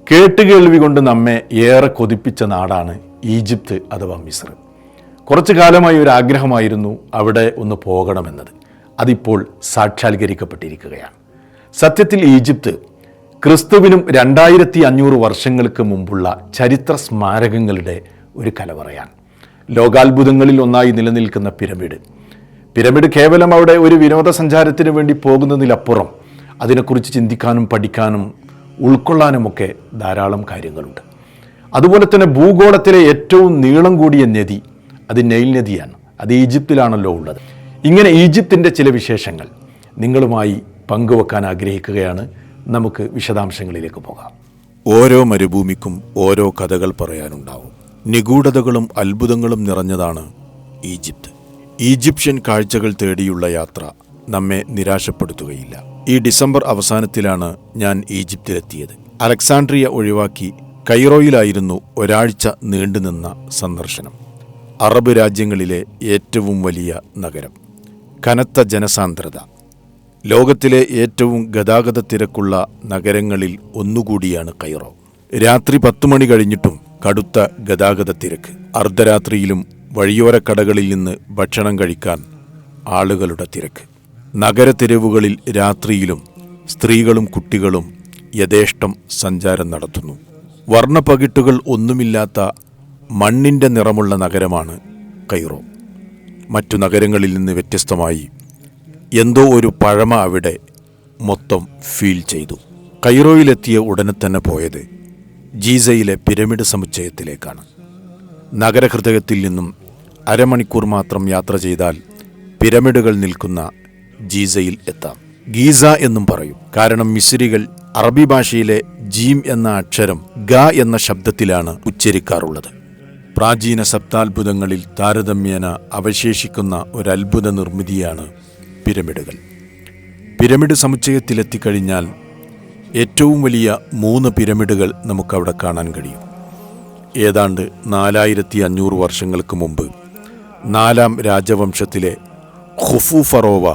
കേട്ടുകേൾവി കൊണ്ട് നമ്മെ ഏറെ കൊതിപ്പിച്ച നാടാണ് ഈജിപ്ത് അഥവാ മിസ്ർ. കുറച്ചു കാലമായി ഒരു ആഗ്രഹമായിരുന്നു അവിടെ ഒന്ന് പോകണമെന്നത്. അതിപ്പോൾ സാക്ഷാത്കരിക്കപ്പെട്ടിരിക്കുകയാണ്. സത്യത്തിൽ ഈജിപ്ത് ക്രിസ്തുവിനും 2500 വർഷങ്ങൾക്ക് മുമ്പുള്ള ചരിത്ര സ്മാരകങ്ങളുടെ ഒരു കലവറയാണ്. ലോകാത്ഭുതങ്ങളിൽ ഒന്നായി നിലനിൽക്കുന്ന പിരമിഡ് കേവലം അവിടെ ഒരു വിനോദസഞ്ചാരത്തിന് വേണ്ടി പോകുന്നതിലപ്പുറം അതിനെക്കുറിച്ച് ചിന്തിക്കാനും പഠിക്കാനും ഉൾക്കൊള്ളാനുമൊക്കെ ധാരാളം കാര്യങ്ങളുണ്ട്. അതുപോലെ തന്നെ ഭൂഗോളത്തിലെ ഏറ്റവും നീളം കൂടിയ നദി അത് നൈൽ നദിയാണ്. അത് ഈജിപ്തിലാണല്ലോ ഉള്ളത്. ഇങ്ങനെ ഈജിപ്തിൻ്റെ ചില വിശേഷങ്ങൾ നിങ്ങളുമായി പങ്കുവെക്കാൻ ആഗ്രഹിക്കുകയാണ്. നമുക്ക് വിശദാംശങ്ങളിലേക്ക് പോകാം. ഓരോ മരുഭൂമിക്കും ഓരോ കഥകൾ പറയാനുണ്ടാവും. നിഗൂഢതകളും അത്ഭുതങ്ങളും നിറഞ്ഞതാണ് ഈജിപ്ത്. ഈജിപ്ഷ്യൻ കാഴ്ചകൾ തേടിയുള്ള യാത്ര നമ്മെ നിരാശപ്പെടുത്തുകയില്ല. ഈ ഡിസംബർ അവസാനത്തിലാണ് ഞാൻ ഈജിപ്തിലെത്തിയത്. അലക്സാണ്ട്രിയ ഒഴിവാക്കി കൈറോയിലായിരുന്നു ഒരാഴ്ച നീണ്ടുനിന്ന സന്ദർശനം. അറബ് രാജ്യങ്ങളിലെ ഏറ്റവും വലിയ നഗരം, കനത്ത ജനസാന്ദ്രത, ലോകത്തിലെ ഏറ്റവും ഗതാഗത തിരക്കുള്ള നഗരങ്ങളിൽ ഒന്നുകൂടിയാണ് കൈറോ. രാത്രി 10 മണി കഴിഞ്ഞിട്ടും കടുത്ത ഗതാഗത തിരക്ക്. അർദ്ധരാത്രിയിലും വഴിയോരക്കടകളിൽ നിന്ന് ഭക്ഷണം കഴിക്കാൻ ആളുകളുടെ തിരക്ക്. നഗരതെരുവുകളിൽ രാത്രിയിലും സ്ത്രീകളും കുട്ടികളും യഥേഷ്ടം സഞ്ചാരം നടത്തുന്നു. വർണ്ണപ്പകിട്ടുകൾ ഒന്നുമില്ലാത്ത മണ്ണിൻ്റെ നിറമുള്ള നഗരമാണ് കൈറോ. മറ്റു നഗരങ്ങളിൽ നിന്ന് വ്യത്യസ്തമായി എന്തോ ഒരു പഴമ അവിടെ മൊത്തം ഫീൽ ചെയ്തു. കൈറോയിലെത്തിയ ഉടനെ തന്നെ പോയത് ഗീസയിലെ പിരമിഡ് സമുച്ചയത്തിലേക്കാണ്. നഗരഹൃദയത്തിൽ നിന്നും അരമണിക്കൂർ മാത്രം യാത്ര ചെയ്താൽ പിരമിഡുകൾ നിൽക്കുന്ന ഗീസയിൽ എത്താം. ഗീസ എന്നും പറയും. കാരണം മിസ്രികൾ അറബി ഭാഷയിലെ ജീം എന്ന അക്ഷരം ഗ എന്ന ശബ്ദത്തിലാണ് ഉച്ചരിക്കാറുള്ളത്. പ്രാചീന സപ്താത്ഭുതങ്ങളിൽ താരതമ്യേന അവശേഷിക്കുന്ന ഒരത്ഭുത നിർമ്മിതിയാണ് പിരമിഡുകൾ. പിരമിഡ് സമുച്ചയത്തിലെത്തിക്കഴിഞ്ഞാൽ ഏറ്റവും വലിയ 3 പിരമിഡുകൾ നമുക്കവിടെ കാണാൻ കഴിയും. ഏതാണ്ട് 4500 വർഷങ്ങൾക്ക് മുമ്പ് 4ാം രാജവംശത്തിലെ ഖുഫു ഫറോവ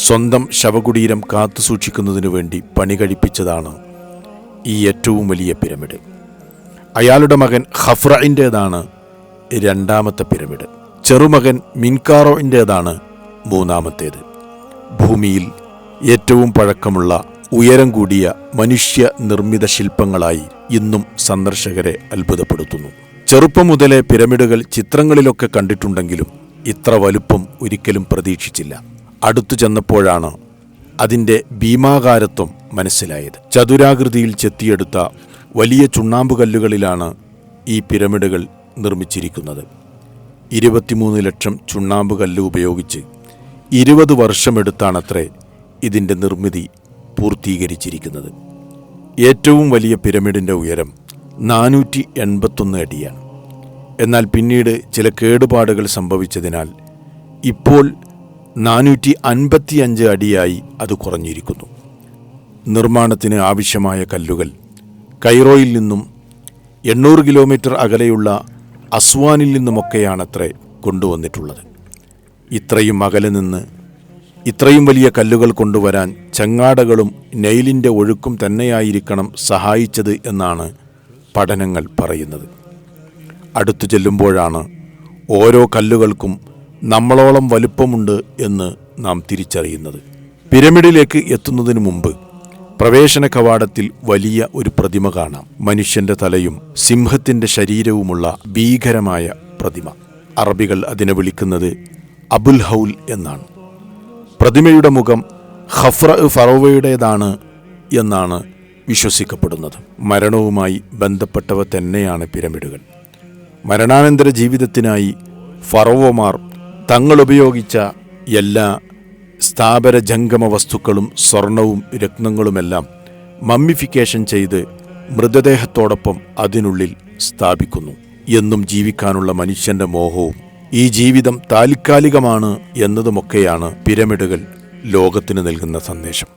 സ്വന്തം ശവകുടീരം കാത്തുസൂക്ഷിക്കുന്നതിനു വേണ്ടി പണി കഴിപ്പിച്ചതാണ് ഈ ഏറ്റവും വലിയ പിരമിഡ്. അയാളുടെ മകൻ ഖഫ്രഇൻ്റേതാണ് 2ാമത്തെ പിരമിഡ്. ചെറുമകൻ മിൻകാറോൻ്റേതാണ് 3ാമത്തേത്. ഭൂമിയിൽ ഏറ്റവും പഴക്കമുള്ള ഉയരം കൂടിയ മനുഷ്യ നിർമ്മിത ശില്പങ്ങളായി ഇന്നും സന്ദർശകരെ അത്ഭുതപ്പെടുത്തുന്നു. ചെറുപ്പം മുതലേ പിരമിഡുകൾ ചിത്രങ്ങളിലൊക്കെ കണ്ടിട്ടുണ്ടെങ്കിലും ഇത്ര വലുപ്പം ഒരിക്കലും പ്രതീക്ഷിച്ചില്ല. അടുത്തു ചെന്നപ്പോഴാണ് അതിൻ്റെ ഭീമാകാരത്വം മനസ്സിലായത്. ചതുരാകൃതിയിൽ ചെത്തിയെടുത്ത വലിയ ചുണ്ണാമ്പുകല്ലുകളിലാണ് ഈ പിരമിഡുകൾ നിർമ്മിച്ചിരിക്കുന്നത്. 23 ലക്ഷം ചുണ്ണാമ്പുകല്ല് ഉപയോഗിച്ച് 20 വർഷമെടുത്താണത്രേ ഇതിൻ്റെ നിർമ്മിതി പൂർത്തീകരിച്ചിരിക്കുന്നത്. ഏറ്റവും വലിയ പിരമിഡിൻ്റെ ഉയരം 481 അടിയാണ്. എന്നാൽ പിന്നീട് ചില കേടുപാടുകൾ സംഭവിച്ചതിനാൽ ഇപ്പോൾ 455 അടിയായി അത് കുറഞ്ഞിരിക്കുന്നു. നിർമ്മാണത്തിന് ആവശ്യമായ കല്ലുകൾ കൈറോയിൽ നിന്നും 800 കിലോമീറ്റർ അകലെയുള്ള അസ്വാനിൽ നിന്നുമൊക്കെയാണത്രേ കൊണ്ടുവന്നിട്ടുള്ളത്. ഇത്രയും അകലെ നിന്ന് ഇത്രയും വലിയ കല്ലുകൾ കൊണ്ടുവരാൻ ചങ്ങാടകളും നൈലിൻ്റെ ഒഴുക്കും തന്നെയായിരിക്കണം സഹായിച്ചത് എന്നാണ് പഠനങ്ങൾ പറയുന്നത്. അടുത്തു ചെല്ലുമ്പോഴാണ് ഓരോ കല്ലുകൾക്കും നമ്മളോളം വലുപ്പമുണ്ട് എന്ന് നാം തിരിച്ചറിയുന്നത്. പിരമിഡിലേക്ക് എത്തുന്നതിന് മുമ്പ് പ്രവേശന കവാടത്തിൽ വലിയ ഒരു പ്രതിമ കാണാം. മനുഷ്യൻ്റെ തലയും സിംഹത്തിൻ്റെ ശരീരവുമുള്ള ഭീകരമായ പ്രതിമ. അറബികൾ അതിനെ വിളിക്കുന്നത് അബുൽ ഹൗൽ എന്നാണ്. പ്രതിമയുടെ മുഖം ഫറോവയുടേതാണ് എന്നാണ് വിശ്വസിക്കപ്പെടുന്നത്. മരണവുമായി ബന്ധപ്പെട്ടവ തന്നെയാണ് പിരമിഡുകൾ. മരണാനന്തര ജീവിതത്തിനായി ഫറോവമാർ തങ്ങളുപയോഗിച്ച എല്ലാ സ്ഥാപന ജംഗമ വസ്തുക്കളും സ്വർണവും രത്നങ്ങളുമെല്ലാം മമ്മിഫിക്കേഷൻ ചെയ്ത് മൃതദേഹത്തോടൊപ്പം അതിനുള്ളിൽ സ്ഥാപിക്കുന്നു. എന്നും ജീവിക്കാനുള്ള മനുഷ്യൻ്റെ മോഹവും ഈ ജീവിതം താൽക്കാലികമാണ് എന്നതുമൊക്കെയാണ് പിരമിഡുകൾ ലോകത്തിന് നൽകുന്ന സന്ദേശം.